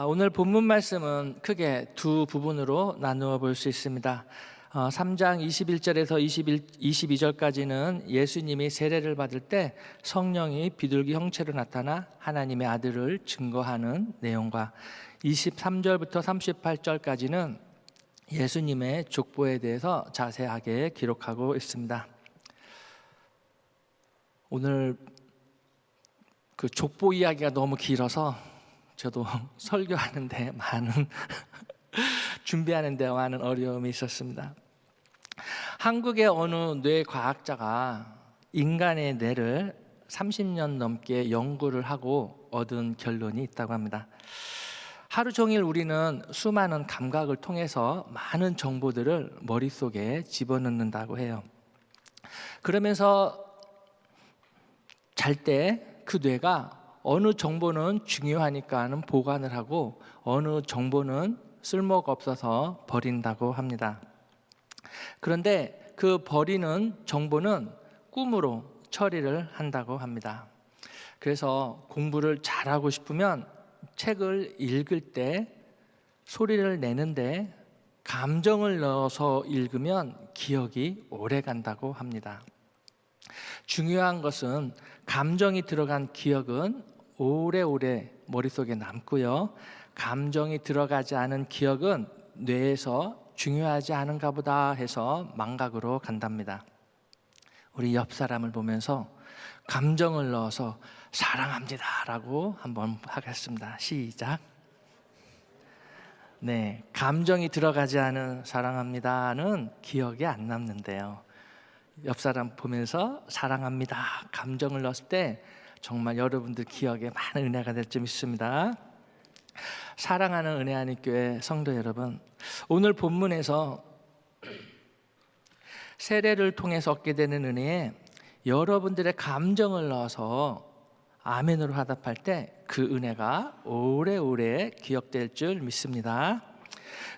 오늘 본문 말씀은 크게 두 부분으로 나누어 볼 수 있습니다. 3장 21절에서 22절까지는 예수님이 세례를 받을 때 성령이 비둘기 형체로 나타나 하나님의 아들을 증거하는 내용과 23절부터 38절까지는 예수님의 족보에 대해서 자세하게 기록하고 있습니다. 오늘 그 족보 이야기가 너무 길어서 저도 설교하는데 준비하는데 많은 어려움이 있었습니다. 한국의 어느 뇌과학자가 인간의 뇌를 30년 넘게 연구를 하고 얻은 결론이 있다고 합니다. 하루 종일 우리는 수많은 감각을 통해서 많은 정보들을 머릿속에 집어넣는다고 해요. 그러면서 잘 때 그 뇌가 어느 정보는 중요하니까는 보관을 하고 어느 정보는 쓸모가 없어서 버린다고 합니다. 그런데 그 버리는 정보는 꿈으로 처리를 한다고 합니다. 그래서 공부를 잘하고 싶으면 책을 읽을 때 소리를 내는데 감정을 넣어서 읽으면 기억이 오래 간다고 합니다. 중요한 것은 감정이 들어간 기억은 오래오래 머릿속에 남고요. 감정이 들어가지 않은 기억은 뇌에서 중요하지 않은가 보다 해서 망각으로 간답니다. 우리 옆 사람을 보면서 감정을 넣어서 사랑합니다 라고 한번 하겠습니다. 시작. 네, 감정이 들어가지 않은 사랑합니다는 기억이 안 남는데요. 옆 사람 보면서 사랑합니다 감정을 넣었을 때 정말 여러분들 기억에 많은 은혜가 될 점 있습니다. 사랑하는 은혜 안의 교회 성도 여러분, 오늘 본문에서 세례를 통해서 얻게 되는 은혜에 여러분들의 감정을 넣어서 아멘으로 화답할 때 그 은혜가 오래오래 기억될 줄 믿습니다.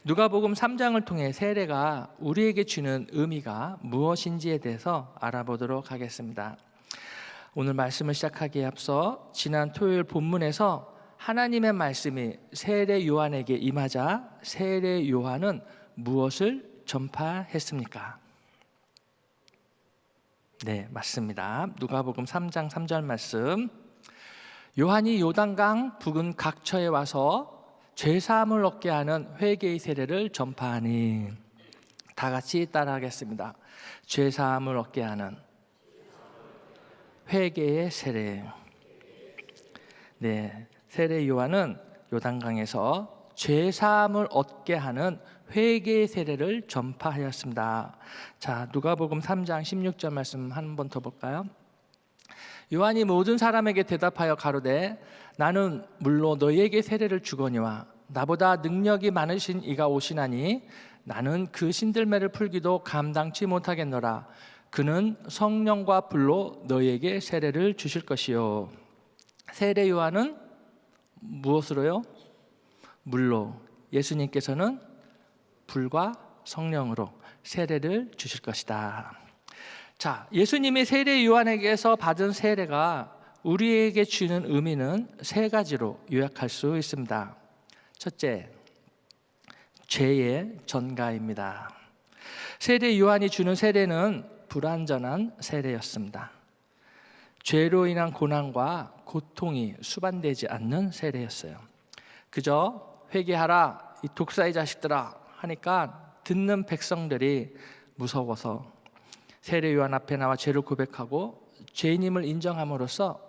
누가복음 3장을 통해 세례가 우리에게 주는 의미가 무엇인지에 대해서 알아보도록 하겠습니다. 오늘 말씀을 시작하기에 앞서 지난 토요일 본문에서 하나님의 말씀이 세례 요한에게 임하자 세례 요한은 무엇을 전파했습니까? 네, 맞습니다. 누가복음 3장 3절 말씀. 요한이 요단강 부근 각처에 와서 죄사함을 얻게 하는 회개의 세례를 전파하니. 다 같이 따라하겠습니다. 죄사함을 얻게 하는 회개의 세례. 네, 세례 요한은 요단강에서 죄사함을 얻게 하는 회개의 세례를 전파하였습니다. 자, 누가복음 3장 16절 말씀 한 번 더 볼까요? 요한이 모든 사람에게 대답하여 가로되 나는 물로 너희에게 세례를 주거니와 나보다 능력이 많으신 이가 오시나니 나는 그 신들매를 풀기도 감당치 못하겠노라. 그는 성령과 불로 너희에게 세례를 주실 것이요. 세례 요한은 무엇으로요? 물로. 예수님께서는 불과 성령으로 세례를 주실 것이다. 자, 예수님이 세례 요한에게서 받은 세례가 우리에게 주는 의미는 세 가지로 요약할 수 있습니다. 첫째, 죄의 전가입니다. 세례 요한이 주는 세례는 불완전한 세례였습니다. 죄로 인한 고난과 고통이 수반되지 않는 세례였어요. 그저 회개하라 이 독사의 자식들아 하니까 듣는 백성들이 무서워서 세례 요한 앞에 나와 죄를 고백하고 죄인임을 인정함으로써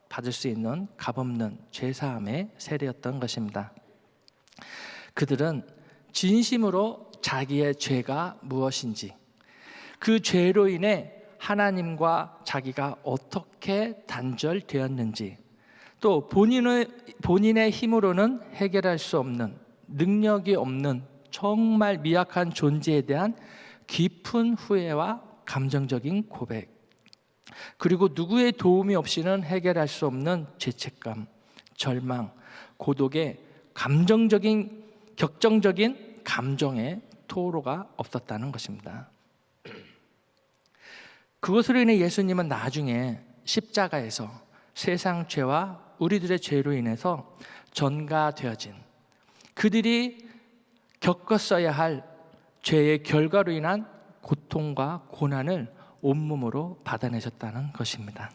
받을 수 있는 값없는 죄사함의 세례였던 것입니다. 그들은 진심으로 자기의 죄가 무엇인지, 그 죄로 인해 하나님과 자기가 어떻게 단절되었는지, 또 본인의 힘으로는 해결할 수 없는, 능력이 없는 정말 미약한 존재에 대한 깊은 후회와 감정적인 고백, 그리고 누구의 도움이 없이는 해결할 수 없는 죄책감, 절망, 고독의 격정적인 감정의 토로가 없었다는 것입니다. 그것으로 인해 예수님은 나중에 십자가에서 세상 죄와 우리들의 죄로 인해서 전가되어진 그들이 겪었어야 할 죄의 결과로 인한 고통과 고난을 온몸으로 받아내셨다는 것입니다.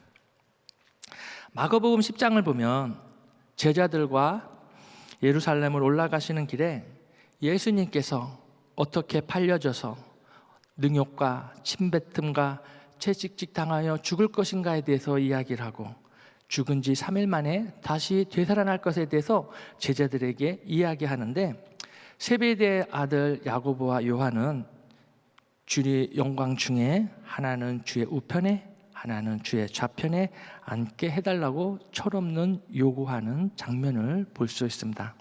마가복음 10장을 보면 제자들과 예루살렘을 올라가시는 길에 예수님께서 어떻게 팔려져서 능욕과 침뱉음과 채찍질 당하여 죽을 것인가에 대해서 이야기를 하고 죽은 지 3일 만에 다시 되살아날 것에 대해서 제자들에게 이야기하는데, 세베대의 아들 야고보와 요한은 주의 영광 중에 하나는 주의 우편에 하나는 주의 좌편에 앉게 해달라고 철없는 요구하는 장면을 볼 수 있습니다.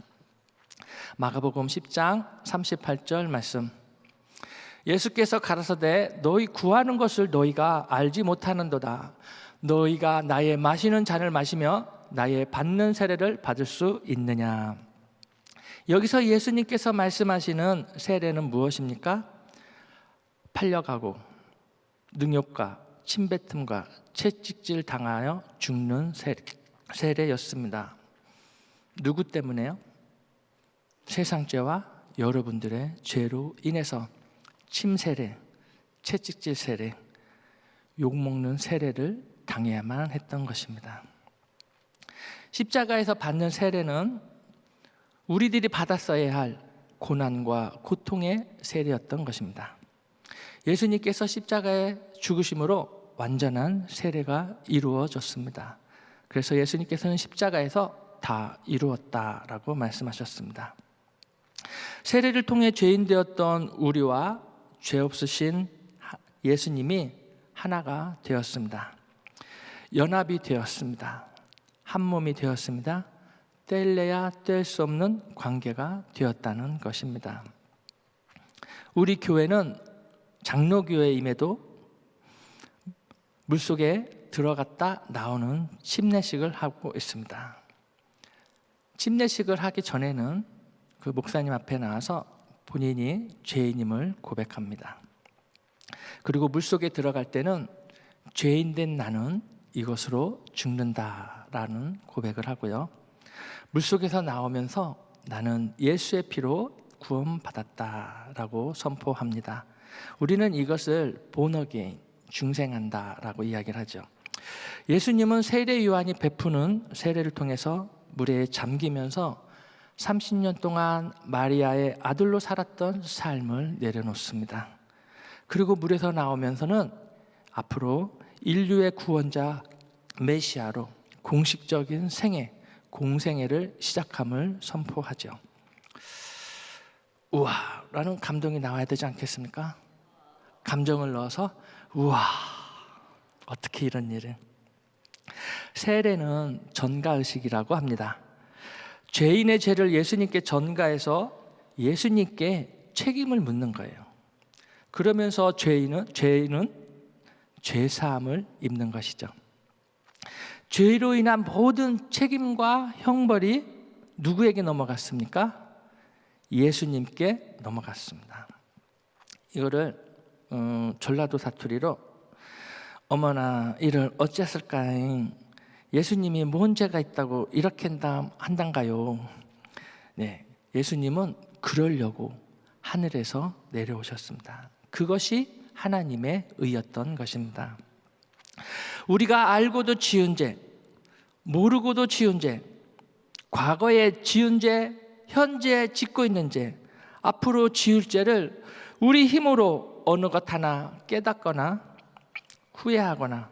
마가복음 10장 38절 말씀, 예수께서 가라사대 너희 구하는 것을 너희가 알지 못하는도다. 너희가 나의 마시는 잔을 마시며 나의 받는 세례를 받을 수 있느냐. 여기서 예수님께서 말씀하시는 세례는 무엇입니까? 팔려가고 능욕과 침뱉음과 채찍질 당하여 죽는 세례였습니다. 누구 때문에요? 세상 죄와 여러분들의 죄로 인해서 침세례, 채찍질 세례, 욕먹는 세례를 당해야만 했던 것입니다. 십자가에서 받는 세례는 우리들이 받았어야 할 고난과 고통의 세례였던 것입니다. 예수님께서 십자가에 죽으심으로 완전한 세례가 이루어졌습니다. 그래서 예수님께서는 십자가에서 다 이루었다라고 말씀하셨습니다. 세례를 통해 죄인 되었던 우리와 죄 없으신 예수님이 하나가 되었습니다. 연합이 되었습니다. 한 몸이 되었습니다. 뗄래야 뗄 수 없는 관계가 되었다는 것입니다. 우리 교회는 장로교회임에도 물속에 들어갔다 나오는 침례식을 하고 있습니다. 침례식을 하기 전에는 그 목사님 앞에 나와서 본인이 죄인임을 고백합니다. 그리고 물속에 들어갈 때는 죄인된 나는 이것으로 죽는다라는 고백을 하고요. 물속에서 나오면서 나는 예수의 피로 구원받았다라고 선포합니다. 우리는 이것을 born again, 중생한다라고 이야기를 하죠. 예수님은 세례 요한이 베푸는 세례를 통해서 물에 잠기면서 30년 동안 마리아의 아들로 살았던 삶을 내려놓습니다. 그리고 물에서 나오면서는 앞으로 인류의 구원자 메시아로 공식적인 생애, 공생애를 시작함을 선포하죠. 우와! 라는 감동이 나와야 되지 않겠습니까? 감정을 넣어서 우와! 어떻게 이런 일을. 세례는 전가의식이라고 합니다. 죄인의 죄를 예수님께 전가해서 예수님께 책임을 묻는 거예요. 그러면서 죄인은 죄사함을 입는 것이죠. 죄로 인한 모든 책임과 형벌이 누구에게 넘어갔습니까? 예수님께 넘어갔습니다. 이거를 전라도 사투리로 어머나 이를 어찌했을까잉, 예수님이 뭔 죄가 있다고 이렇게 한단가요? 네, 예수님은 그러려고 하늘에서 내려오셨습니다. 그것이 하나님의 의였던 것입니다. 우리가 알고도 지은 죄, 모르고도 지은 죄, 과거에 지은 죄, 현재 짓고 있는 죄, 앞으로 지을 죄를 우리 힘으로 어느 것 하나 깨닫거나 후회하거나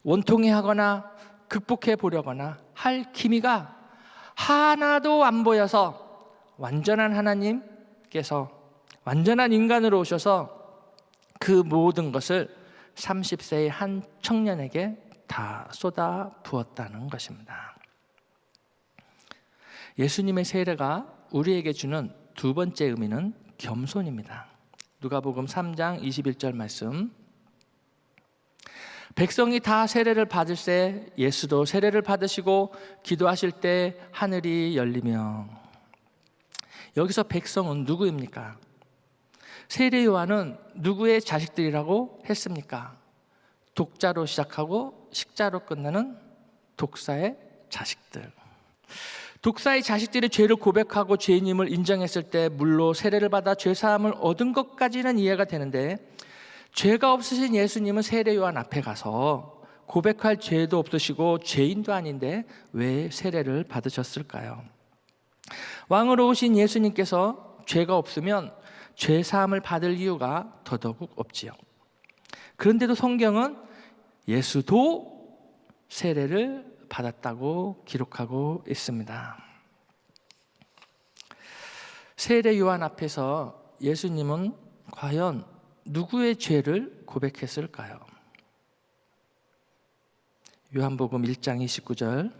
원통해하거나 극복해 보려거나 할 기미가 하나도 안 보여서 완전한 하나님께서 완전한 인간으로 오셔서 그 모든 것을 30세의 한 청년에게 다 쏟아 부었다는 것입니다. 예수님의 세례가 우리에게 주는 두 번째 의미는 겸손입니다. 누가복음 3장 21절 말씀, 백성이 다 세례를 받을새 예수도 세례를 받으시고 기도하실 때 하늘이 열리며. 여기서 백성은 누구입니까? 세례 요한은 누구의 자식들이라고 했습니까? 독자로 시작하고 식자로 끝나는 독사의 자식들. 독사의 자식들이 죄를 고백하고 죄인임을 인정했을 때 물로 세례를 받아 죄사함을 얻은 것까지는 이해가 되는데, 죄가 없으신 예수님은 세례 요한 앞에 가서 고백할 죄도 없으시고 죄인도 아닌데 왜 세례를 받으셨을까요? 왕으로 오신 예수님께서 죄가 없으면 죄사함을 받을 이유가 더더욱 없지요. 그런데도 성경은 예수도 세례를 받았다고 기록하고 있습니다. 세례 요한 앞에서 예수님은 과연 누구의 죄를 고백했을까요? 요한복음 1장 29절.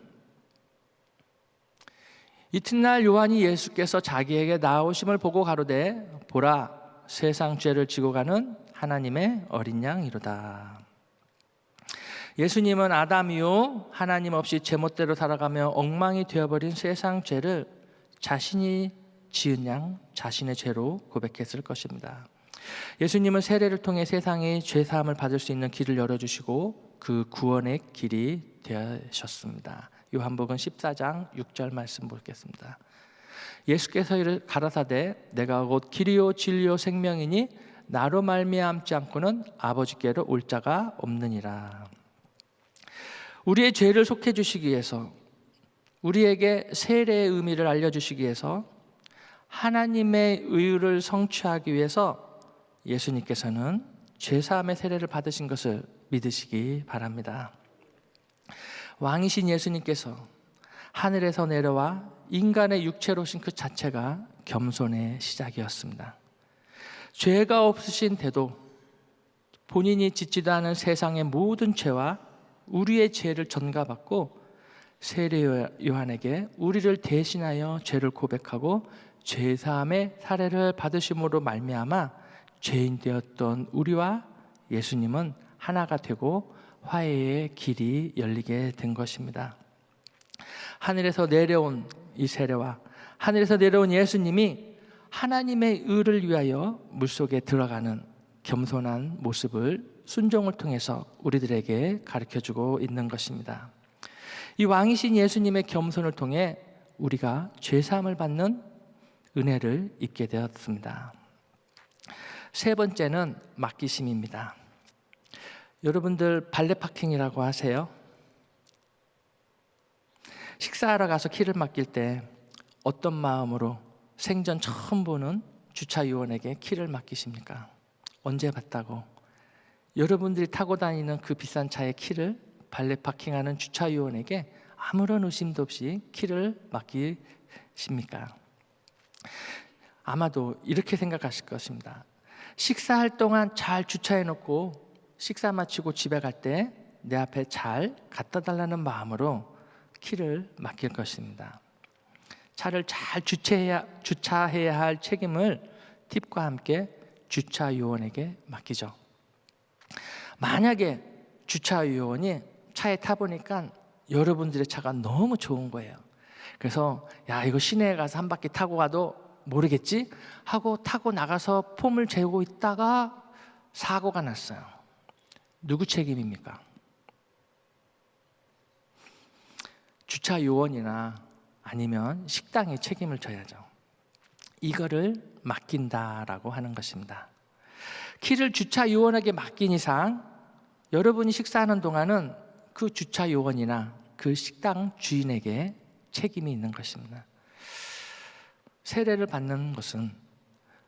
이튿날 요한이 예수께서 자기에게 나오심을 보고 가로되 보라, 세상 죄를 지고 가는 하나님의 어린 양이로다. 예수님은 아담이요 하나님 없이 제멋대로 살아가며 엉망이 되어버린 세상 죄를 자신이 지은 양 자신의 죄로 고백했을 것입니다. 예수님은 세례를 통해 세상의 죄사함을 받을 수 있는 길을 열어주시고 그 구원의 길이 되셨습니다. 요한복음 14장 6절 말씀 보겠습니다. 예수께서 이를 가라사대 내가 곧 길이요 진리요 생명이니 나로 말미암지 않고는 아버지께로 올 자가 없느니라. 우리의 죄를 속해 주시기 위해서, 우리에게 세례의 의미를 알려주시기 위해서, 하나님의 의를 성취하기 위해서 예수님께서는 죄사함의 세례를 받으신 것을 믿으시기 바랍니다. 왕이신 예수님께서 하늘에서 내려와 인간의 육체로 오신 그 자체가 겸손의 시작이었습니다. 죄가 없으신 데도 본인이 짓지도 않은 세상의 모든 죄와 우리의 죄를 전가받고 세례 요한에게 우리를 대신하여 죄를 고백하고 죄사함의 사례를 받으심으로 말미암아 죄인 되었던 우리와 예수님은 하나가 되고 화해의 길이 열리게 된 것입니다. 하늘에서 내려온 이 세례와 하늘에서 내려온 예수님이 하나님의 의를 위하여 물속에 들어가는 겸손한 모습을 순종을 통해서 우리들에게 가르쳐주고 있는 것입니다. 이 왕이신 예수님의 겸손을 통해 우리가 죄사함을 받는 은혜를 입게 되었습니다. 세 번째는 맡기심입니다. 여러분들 발레 파킹이라고 하세요? 식사하러 가서 키를 맡길 때 어떤 마음으로 생전 처음 보는 주차 요원에게 키를 맡기십니까? 언제 봤다고? 여러분들이 타고 다니는 그 비싼 차의 키를 발레 파킹하는 주차 요원에게 아무런 의심도 없이 키를 맡기십니까? 아마도 이렇게 생각하실 것입니다. 식사할 동안 잘 주차해 놓고 식사 마치고 집에 갈 때 내 앞에 잘 갖다 달라는 마음으로 키를 맡길 것입니다. 차를 잘 주차해야 할 책임을 팁과 함께 주차 요원에게 맡기죠. 만약에 주차 요원이 차에 타보니까 여러분들의 차가 너무 좋은 거예요. 그래서 야, 이거 시내에 가서 한 바퀴 타고 가도 모르겠지? 하고 타고 나가서 폼을 재고 있다가 사고가 났어요. 누구 책임입니까? 주차 요원이나 아니면 식당에 책임을 져야죠. 이거를 맡긴다라고 하는 것입니다. 키를 주차 요원에게 맡긴 이상 여러분이 식사하는 동안은 그 주차 요원이나 그 식당 주인에게 책임이 있는 것입니다. 세례를 받는 것은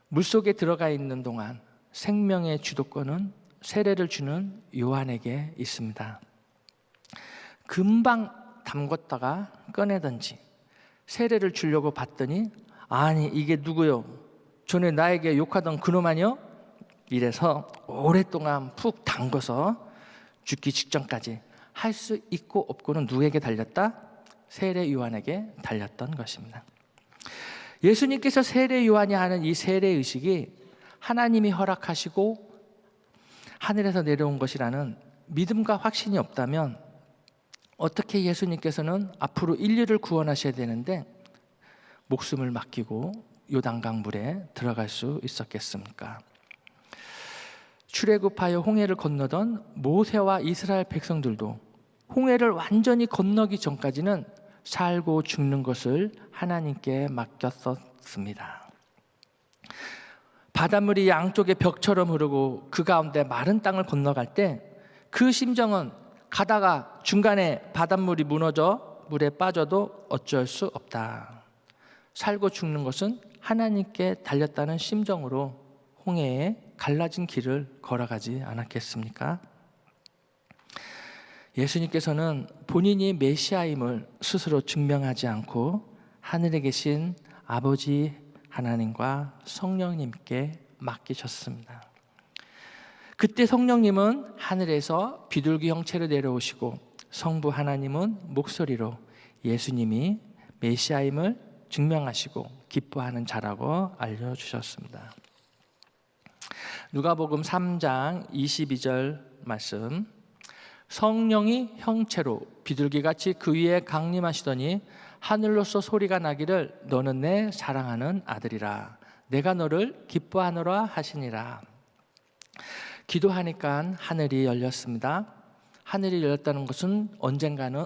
물속에 들어가 있는 동안 생명의 주도권은 세례를 주는 요한에게 있습니다. 금방 담궜다가 꺼내든지 세례를 주려고 봤더니 아니 이게 누구요? 전에 나에게 욕하던 그놈 아니요? 이래서 오랫동안 푹 담궈서 죽기 직전까지 할 수 있고 없고는 누구에게 달렸다? 세례 요한에게 달렸던 것입니다. 예수님께서 세례 요한이 하는 이 세례 의식이 하나님이 허락하시고 하늘에서 내려온 것이라는 믿음과 확신이 없다면 어떻게 예수님께서는 앞으로 인류를 구원하셔야 되는데 목숨을 맡기고 요단강 물에 들어갈 수 있었겠습니까? 출애굽하여 홍해를 건너던 모세와 이스라엘 백성들도 홍해를 완전히 건너기 전까지는 살고 죽는 것을 하나님께 맡겼었습니다. 바닷물이 양쪽에 벽처럼 흐르고 그 가운데 마른 땅을 건너갈 때 그 심정은 가다가 중간에 바닷물이 무너져 물에 빠져도 어쩔 수 없다. 살고 죽는 것은 하나님께 달렸다는 심정으로 홍해에 갈라진 길을 걸어가지 않았겠습니까? 예수님께서는 본인이 메시아임을 스스로 증명하지 않고 하늘에 계신 아버지 하나님과 성령님께 맡기셨습니다. 그때 성령님은 하늘에서 비둘기 형체로 내려오시고 성부 하나님은 목소리로 예수님이 메시아임을 증명하시고 기뻐하는 자라고 알려주셨습니다. 누가복음 3장 22절 말씀, 성령이 형체로 비둘기같이 그 위에 강림하시더니 하늘로서 소리가 나기를 너는 내 사랑하는 아들이라 내가 너를 기뻐하노라 하시니라. 기도하니까 하늘이 열렸습니다. 하늘이 열렸다는 것은 언제적에는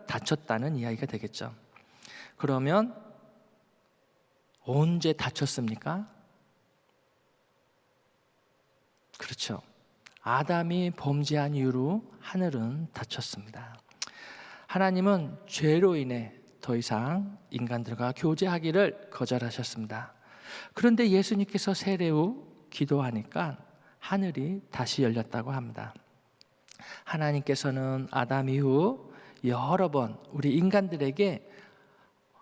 닫혔다는 이야기가 되겠죠. 그러면 언제 닫혔습니까? 그렇죠. 아담이 범죄한 이후로 하늘은 닫혔습니다. 하나님은 죄로 인해 더 이상 인간들과 교제하기를 거절하셨습니다. 그런데 예수님께서 세례 후 기도하니까 하늘이 다시 열렸다고 합니다. 하나님께서는 아담 이후 여러 번 우리 인간들에게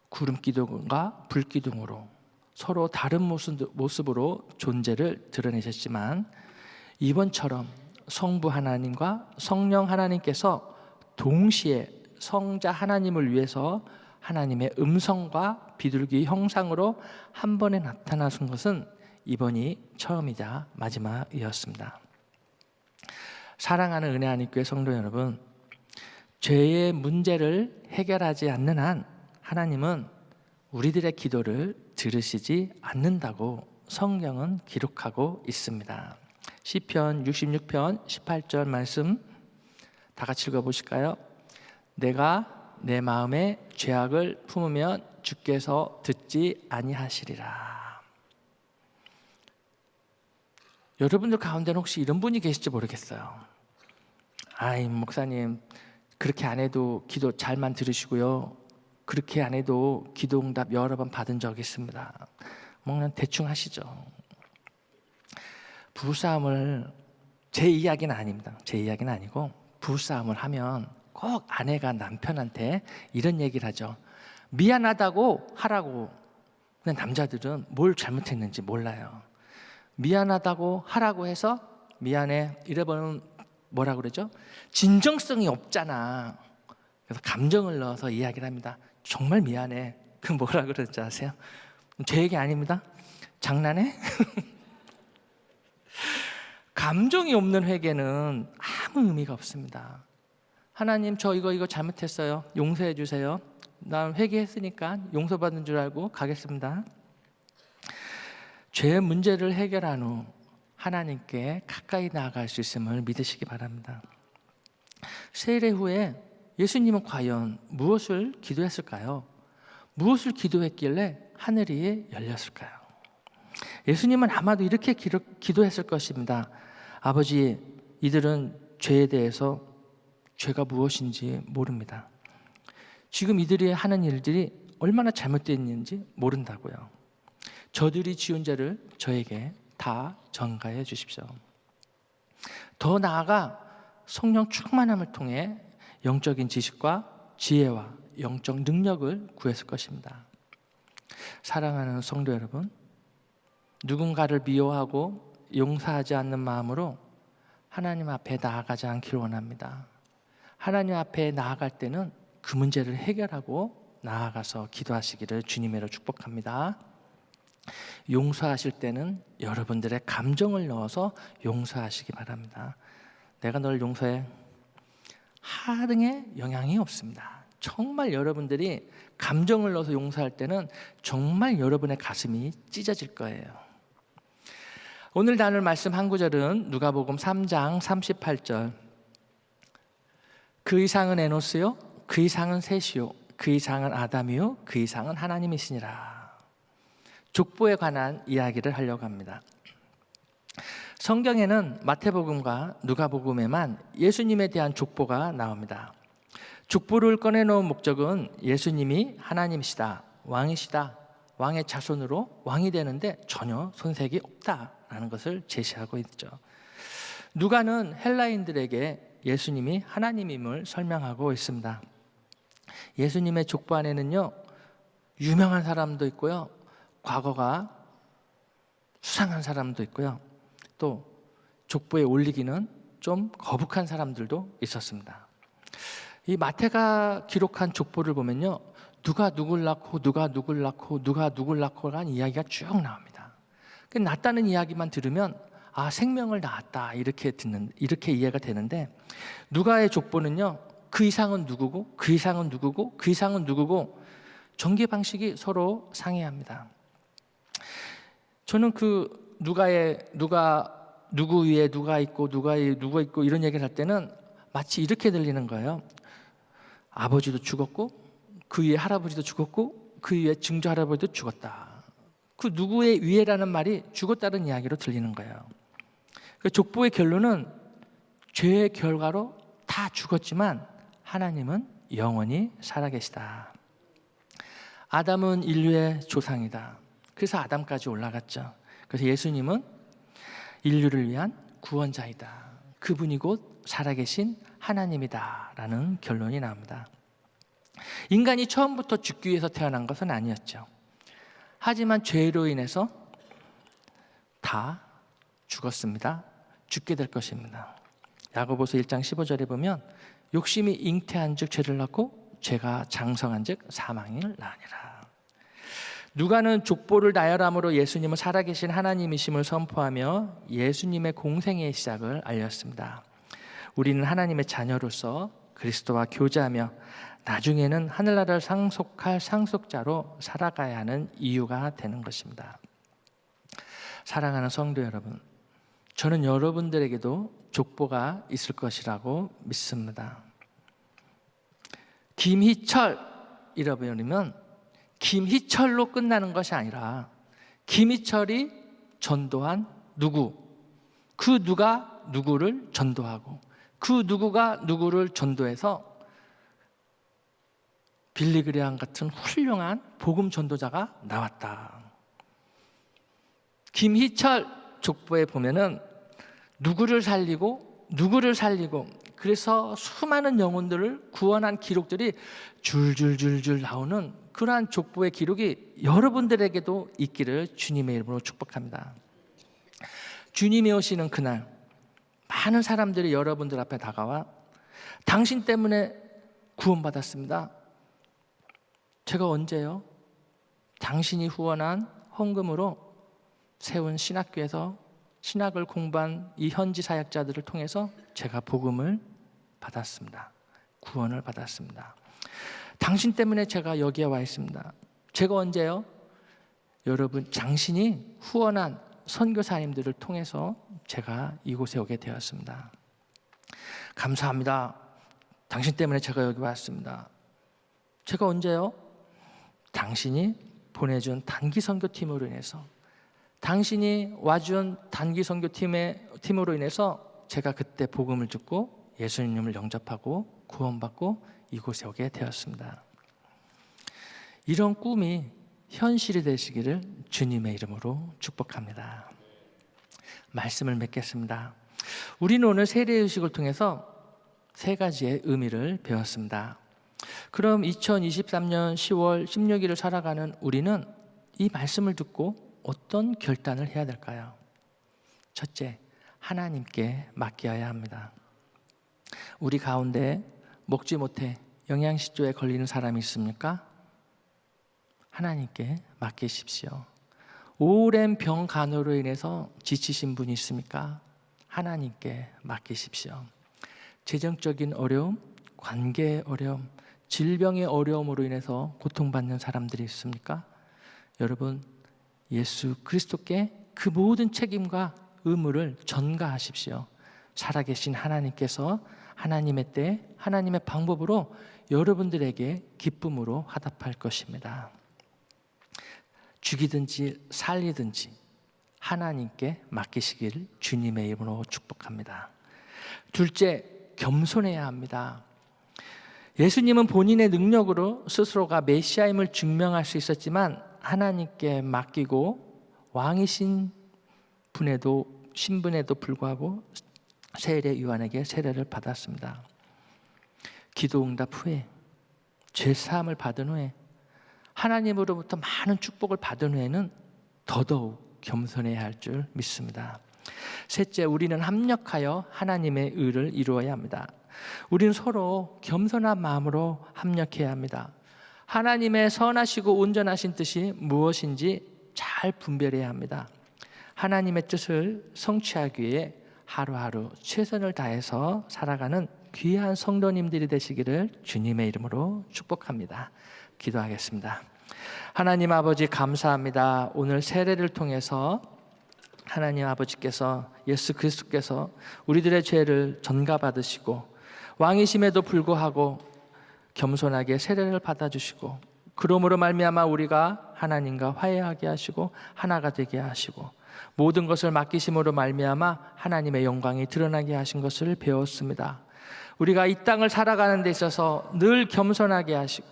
구름 기둥과 불 기둥으로 서로 다른 모습으로 존재를 드러내셨지만 이번처럼 성부 하나님과 성령 하나님께서 동시에 성자 하나님을 위해서 하나님의 음성과 비둘기 형상으로 한 번에 나타나신 것은 이번이 처음이자 마지막이었습니다. 사랑하는 은혜 안의 교회 성도 여러분, 죄의 문제를 해결하지 않는 한 하나님은 우리들의 기도를 들으시지 않는다고 성경은 기록하고 있습니다. 시편 66편 18절 말씀 다 같이 읽어보실까요? 내가 내 마음에 죄악을 품으면 주께서 듣지 아니하시리라. 여러분들 가운데는 혹시 이런 분이 계실지 모르겠어요. 아이 목사님 그렇게 안 해도 기도 잘만 들으시고요, 그렇게 안 해도 기도 응답 여러 번 받은 적이 있습니다. 뭐 그냥 대충 하시죠. 부부싸움을, 제 이야기는 아닙니다. 제 이야기는 아니고 부부싸움을 하면 꼭 아내가 남편한테 이런 얘기를 하죠. 미안하다고 하라고. 근데 남자들은 뭘 잘못했는지 몰라요. 미안하다고 하라고 해서 미안해 이래버리면 뭐라 그러죠? 진정성이 없잖아. 그래서 감정을 넣어서 이야기를 합니다. 정말 미안해. 그 뭐라 그러지 아세요? 제 얘기 아닙니다. 장난해? 감정이 없는 회개는 아무 의미가 없습니다. 하나님 저 이거 잘못했어요. 용서해 주세요. 난 회개했으니까 용서받은 줄 알고 가겠습니다. 죄의 문제를 해결한 후 하나님께 가까이 나아갈 수 있음을 믿으시기 바랍니다. 세례 후에 예수님은 과연 무엇을 기도했을까요? 무엇을 기도했길래 하늘이 열렸을까요? 예수님은 아마도 이렇게 기도했을 것입니다. 아버지, 이들은 죄에 대해서 죄가 무엇인지 모릅니다. 지금 이들이 하는 일들이 얼마나 잘못됐는지 모른다고요. 저들이 지은 죄를 저에게 다 전가해 주십시오. 더 나아가 성령 충만함을 통해 영적인 지식과 지혜와 영적 능력을 구했을 것입니다. 사랑하는 성도 여러분, 누군가를 미워하고 용서하지 않는 마음으로 하나님 앞에 나아가지 않기를 원합니다. 하나님 앞에 나아갈 때는 그 문제를 해결하고 나아가서 기도하시기를 주님으로 축복합니다. 용서하실 때는 여러분들의 감정을 넣어서 용서하시기 바랍니다. 내가 널 용서해. 하등에 영향이 없습니다. 정말 여러분들이 감정을 넣어서 용서할 때는 정말 여러분의 가슴이 찢어질 거예요. 오늘 나눌 말씀 한 구절은 누가복음 3장 38절. 그 이상은 에노스요 그 이상은 셋이요, 그 이상은 아담이요, 그 이상은 하나님이시니라. 족보에 관한 이야기를 하려고 합니다. 성경에는 마태복음과 누가복음에만 예수님에 대한 족보가 나옵니다. 족보를 꺼내놓은 목적은 예수님이 하나님이시다, 왕이시다, 왕의 자손으로 왕이 되는데 전혀 손색이 없다라는 것을 제시하고 있죠. 누가는 헬라인들에게 예수님이 하나님임을 설명하고 있습니다. 예수님의 족보 안에는요, 유명한 사람도 있고요, 과거가 수상한 사람도 있고요, 또 족보에 올리기는 좀 거북한 사람들도 있었습니다. 이 마태가 기록한 족보를 보면요, 누가 누굴 낳고 누가 누굴 낳고 누가 누굴 낳고라는 이야기가 쭉 나옵니다. 낳았다는 이야기만 들으면 아, 생명을 낳았다 이렇게 이해가 되는데, 누가의 족보는요, 그 이상은 누구고 그 이상은 누구고 그 이상은 누구고 전개 방식이 서로 상이합니다. 저는 그 누구 위에 누가 있고 누가 있고 이런 얘기를 할 때는 마치 이렇게 들리는 거예요. 아버지도 죽었고 그 위에 할아버지도 죽었고 그 위에 증조 할아버지도 죽었다. 그 누구의 위에라는 말이 죽었다는 이야기로 들리는 거예요. 그 족보의 결론은 죄의 결과로 다 죽었지만 하나님은 영원히 살아계시다. 아담은 인류의 조상이다. 그래서 아담까지 올라갔죠. 그래서 예수님은 인류를 위한 구원자이다. 그분이 곧 살아계신 하나님이다 라는 결론이 나옵니다. 인간이 처음부터 죽기 위해서 태어난 것은 아니었죠. 하지만 죄로 인해서 다 죽었습니다. 죽게 될 것입니다. 야고보서 1장 15절에 보면 욕심이 잉태한 즉 죄를 낳고 죄가 장성한 즉 사망을 낳으니라. 누가는 족보를 나열함으로 예수님은 살아계신 하나님이심을 선포하며 예수님의 공생의 시작을 알렸습니다. 우리는 하나님의 자녀로서 그리스도와 교제하며 나중에는 하늘나라를 상속할 상속자로 살아가야 하는 이유가 되는 것입니다. 사랑하는 성도 여러분, 저는 여러분들에게도 족보가 있을 것이라고 믿습니다. 김희철 잃어버리면 김희철로 끝나는 것이 아니라 김희철이 전도한 누구, 그 누가 누구를 전도하고 그 누구가 누구를 전도해서 빌리그레함 같은 훌륭한 복음 전도자가 나왔다. 김희철 족보에 보면은 누구를 살리고 그래서 수많은 영혼들을 구원한 기록들이 줄줄줄줄 나오는 그러한 족보의 기록이 여러분들에게도 있기를 주님의 이름으로 축복합니다. 주님이 오시는 그날 많은 사람들이 여러분들 앞에 다가와 당신 때문에 구원받았습니다. 제가 언제요? 당신이 후원한 헌금으로 세운 신학교에서 신학을 공부한 이 현지 사역자들을 통해서 제가 복음을 받았습니다. 구원을 받았습니다. 당신 때문에 제가 여기에 와 있습니다. 제가 언제요? 여러분, 당신이 후원한 선교사님들을 통해서 제가 이곳에 오게 되었습니다. 감사합니다. 당신 때문에 제가 여기 왔습니다. 제가 언제요? 당신이 보내준 단기 선교팀으로 인해서, 당신이 와준 단기 선교팀으로 인해서 제가 그때 복음을 듣고 예수님을 영접하고 구원받고 이곳에 오게 되었습니다. 이런 꿈이 현실이 되시기를 주님의 이름으로 축복합니다. 말씀을 맺겠습니다. 우리는 오늘 세례의식을 통해서 세 가지의 의미를 배웠습니다. 그럼 2023년 10월 16일을 살아가는 우리는 이 말씀을 듣고 어떤 결단을 해야 될까요? 첫째, 하나님께 맡겨야 합니다. 우리 가운데 먹지 못해 영양실조에 걸리는 사람이 있습니까? 하나님께 맡기십시오. 오랜 병 간호로 인해서 지치신 분이 있습니까? 하나님께 맡기십시오. 재정적인 어려움, 관계의 어려움, 질병의 어려움으로 인해서 고통받는 사람들이 있습니까? 여러분, 예수 그리스도께 그 모든 책임과 의무를 전가하십시오. 살아계신 하나님께서 하나님의 때, 하나님의 방법으로 여러분들에게 기쁨으로 화답할 것입니다. 죽이든지 살리든지 하나님께 맡기시기를 주님의 이름으로 축복합니다. 둘째, 겸손해야 합니다. 예수님은 본인의 능력으로 스스로가 메시아임을 증명할 수 있었지만 하나님께 맡기고 왕이신 분에도 신분에도 불구하고 세례 요한에게 세례를 받았습니다. 기도 응답 후에 죄사함을 받은 후에 하나님으로부터 많은 축복을 받은 후에는 더더욱 겸손해야 할 줄 믿습니다. 셋째, 우리는 합력하여 하나님의 의를 이루어야 합니다. 우리는 서로 겸손한 마음으로 합력해야 합니다. 하나님의 선하시고 온전하신 뜻이 무엇인지 잘 분별해야 합니다. 하나님의 뜻을 성취하기 위해 하루하루 최선을 다해서 살아가는 귀한 성도님들이 되시기를 주님의 이름으로 축복합니다. 기도하겠습니다. 하나님 아버지, 감사합니다. 오늘 세례를 통해서 하나님 아버지께서, 예수 그리스도께서 우리들의 죄를 전가받으시고 왕이심에도 불구하고 겸손하게 세례를 받아주시고, 그러므로 말미암아 우리가 하나님과 화해하게 하시고 하나가 되게 하시고 모든 것을 맡기심으로 말미암아 하나님의 영광이 드러나게 하신 것을 배웠습니다. 우리가 이 땅을 살아가는 데 있어서 늘 겸손하게 하시고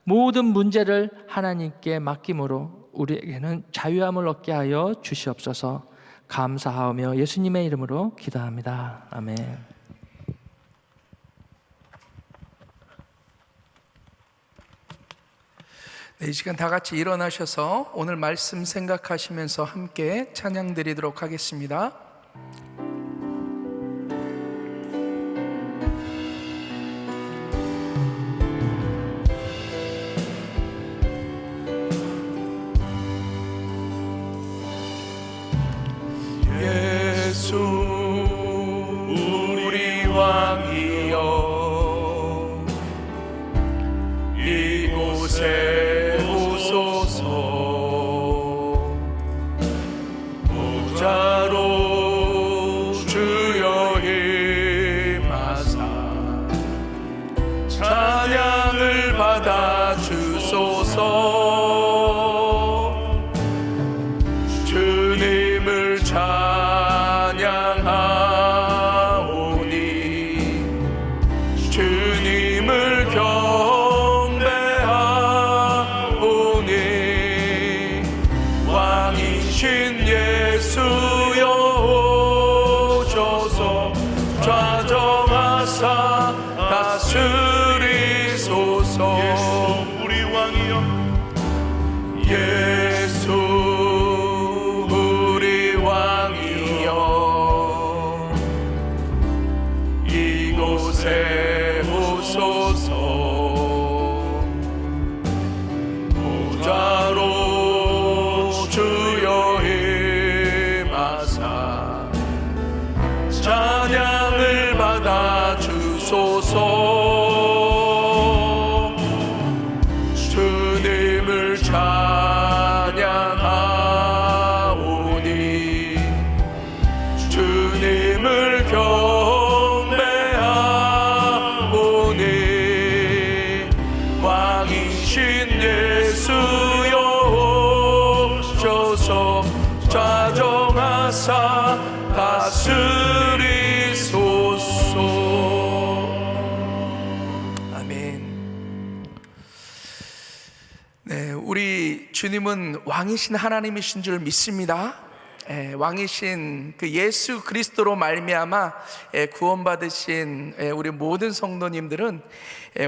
모든 문제를 하나님께 맡김으로 우리에게는 자유함을 얻게 하여 주시옵소서. 감사하며 예수님의 이름으로 기도합니다. 아멘. 네, 이 시간 다 같이 일어나셔서 오늘 말씀 생각하시면서 함께 찬양 드리도록 하겠습니다. 예수 우리 왕이여, 이곳에 보좌로 주여 임하사 찬양을 받아 주소서. 주님을 찬양하오니 주님을 경배하오니 왕이신 예수여 오셔서 좌정하사 다스리소서. 예수 우리 왕이여, 예수 우리 왕이여, 이곳에 오소서. 보좌로 주여 임하사 찬양을 받아 주소서. 주님을 찬양하오니 주님을 경배하오니 왕이신 예수여 오셔서 좌정하사 다스리소서. 아멘. 네, 우리 주님은 왕이신 하나님이신 줄 믿습니다. 왕이신 그 예수 그리스도로 말미암아 구원받으신 우리 모든 성도님들은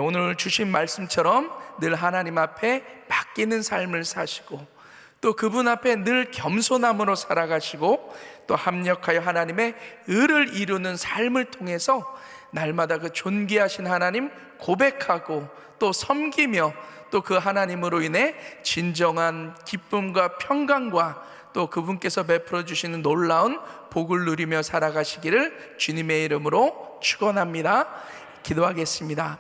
오늘 주신 말씀처럼 늘 하나님 앞에 맡기는 삶을 사시고 또 그분 앞에 늘 겸손함으로 살아가시고 또 합력하여 하나님의 의를 이루는 삶을 통해서 날마다 그 존귀하신 하나님 고백하고 또 섬기며 또 그 하나님으로 인해 진정한 기쁨과 평강과 또 그분께서 베풀어 주시는 놀라운 복을 누리며 살아가시기를 주님의 이름으로 축원합니다. 기도하겠습니다.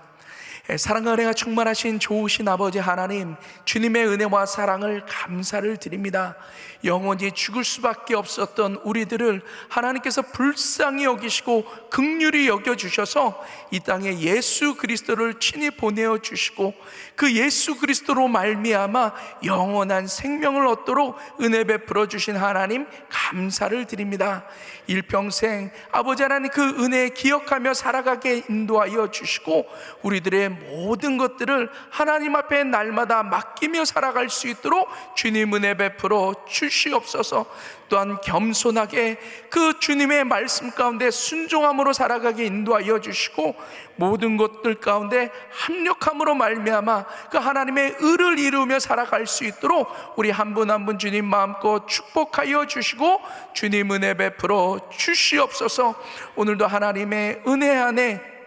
사랑과 은혜가 충만하신 좋으신 아버지 하나님, 주님의 은혜와 사랑을 감사를 드립니다. 영원히 죽을 수밖에 없었던 우리들을 하나님께서 불쌍히 여기시고 긍휼히 여겨주셔서 이 땅에 예수 그리스도를 친히 보내어 주시고 그 예수 그리스도로 말미암아 영원한 생명을 얻도록 은혜 베풀어 주신 하나님 감사를 드립니다. 일평생 아버지 하나님 그 은혜 기억하며 살아가게 인도하여 주시고 우리들의 모든 것들을 하나님 앞에 날마다 맡기며 살아갈 수 있도록 주님 은혜 베풀어 주시옵소서. 또한 겸손하게 그 주님의 말씀 가운데 순종함으로 살아가게 인도하여 주시고 모든 것들 가운데 합력함으로 말미암아 그 하나님의 의를 이루며 살아갈 수 있도록 우리 한 분 한 분 주님 마음껏 축복하여 주시고 주님 은혜 베풀어 주시옵소서. 오늘도 하나님의 은혜 안에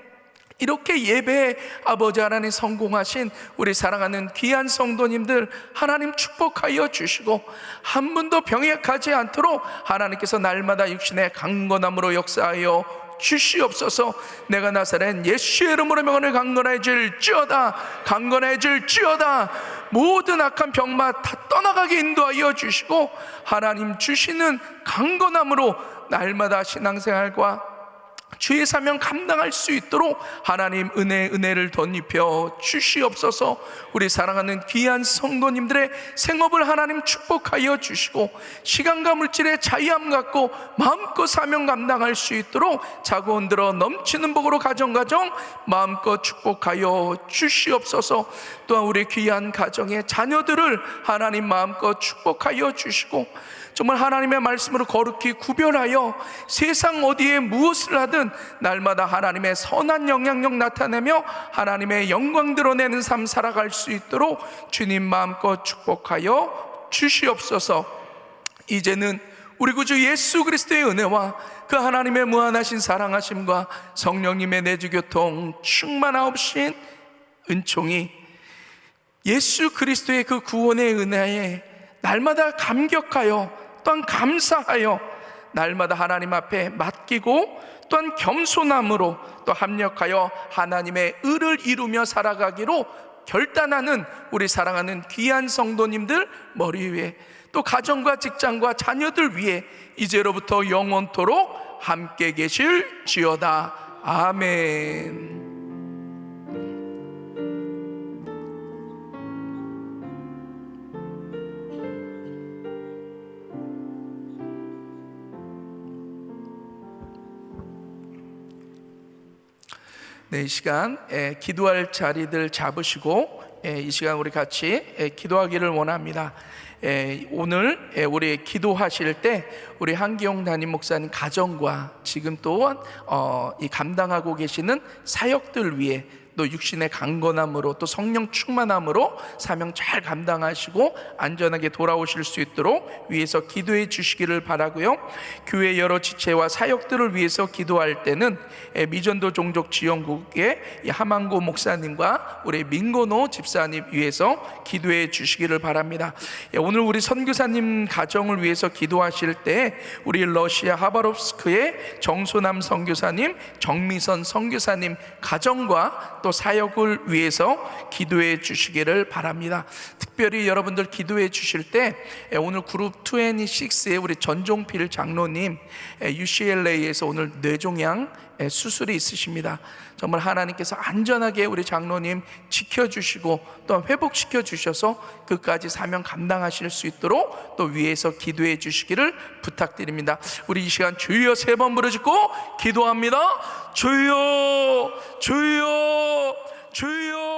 이렇게 예배에 아버지 하나님 성공하신 우리 사랑하는 귀한 성도님들 하나님 축복하여 주시고 한 분도 병약하지 않도록 하나님께서 날마다 육신의 강건함으로 역사하여 주시옵소서. 내가 나사렛 예수의 이름으로 명하노니 강건해질지어다, 강건해질지어다. 모든 악한 병맛 다 떠나가게 인도하여 주시고 하나님 주시는 강건함으로 날마다 신앙생활과 주의 사명 감당할 수 있도록 하나님 은혜를 덧입혀 주시옵소서. 우리 사랑하는 귀한 성도님들의 생업을 하나님 축복하여 주시고 시간과 물질의 자유함 갖고 마음껏 사명 감당할 수 있도록 자고 흔들어 넘치는 복으로 가정 마음껏 축복하여 주시옵소서. 또한 우리 귀한 가정의 자녀들을 하나님 마음껏 축복하여 주시고 정말 하나님의 말씀으로 거룩히 구별하여 세상 어디에 무엇을 하든 날마다 하나님의 선한 영향력 나타내며 하나님의 영광 드러내는 삶 살아갈 수 있도록 주님 마음껏 축복하여 주시옵소서. 이제는 우리 구주 예수 그리스도의 은혜와 그 하나님의 무한하신 사랑하심과 성령님의 내주교통 충만하옵신 은총이 예수 그리스도의 그 구원의 은혜에 날마다 감격하여 또한 감사하여 날마다 하나님 앞에 맡기고 또한 겸손함으로 또 합력하여 하나님의 의를 이루며 살아가기로 결단하는 우리 사랑하는 귀한 성도님들 머리 위에 또 가정과 직장과 자녀들 위에 이제로부터 영원토록 함께 계실지어다. 아멘. 네, 이 시간 기도할 자리들 잡으시고 이 시간 우리 같이 기도하기를 원합니다. 오늘 우리 기도하실 때 우리 한기용 담임 목사님 가정과 지금 또한 이 감당하고 계시는 사역들 위해 또 육신의 강건함으로 또 성령 충만함으로 사명 잘 감당하시고 안전하게 돌아오실 수 있도록 위해서 기도해 주시기를 바라고요. 교회 여러 지체와 사역들을 위해서 기도할 때는 미전도 종족 지원국의 하만고 목사님과 우리 민고노 집사님 위해서 기도해 주시기를 바랍니다. 오늘 우리 선교사님 가정을 위해서 기도하실 때 우리 러시아 하바롭스크의 정소남 선교사님, 정미선 선교사님 가정과 또 사역을 위해서 기도해 주시기를 바랍니다. 특별히 여러분들 기도해 주실 때 오늘 그룹 26의 우리 전종필 장로님 UCLA에서 오늘 뇌종양 수술이 있으십니다. 정말 하나님께서 안전하게 우리 장로님 지켜주시고 또 회복시켜 주셔서 끝까지 사명 감당하실 수 있도록 또 위에서 기도해 주시기를 부탁드립니다. 우리 이 시간 주여 3번 부르짖고 기도합니다. 주여, 주여, 주여.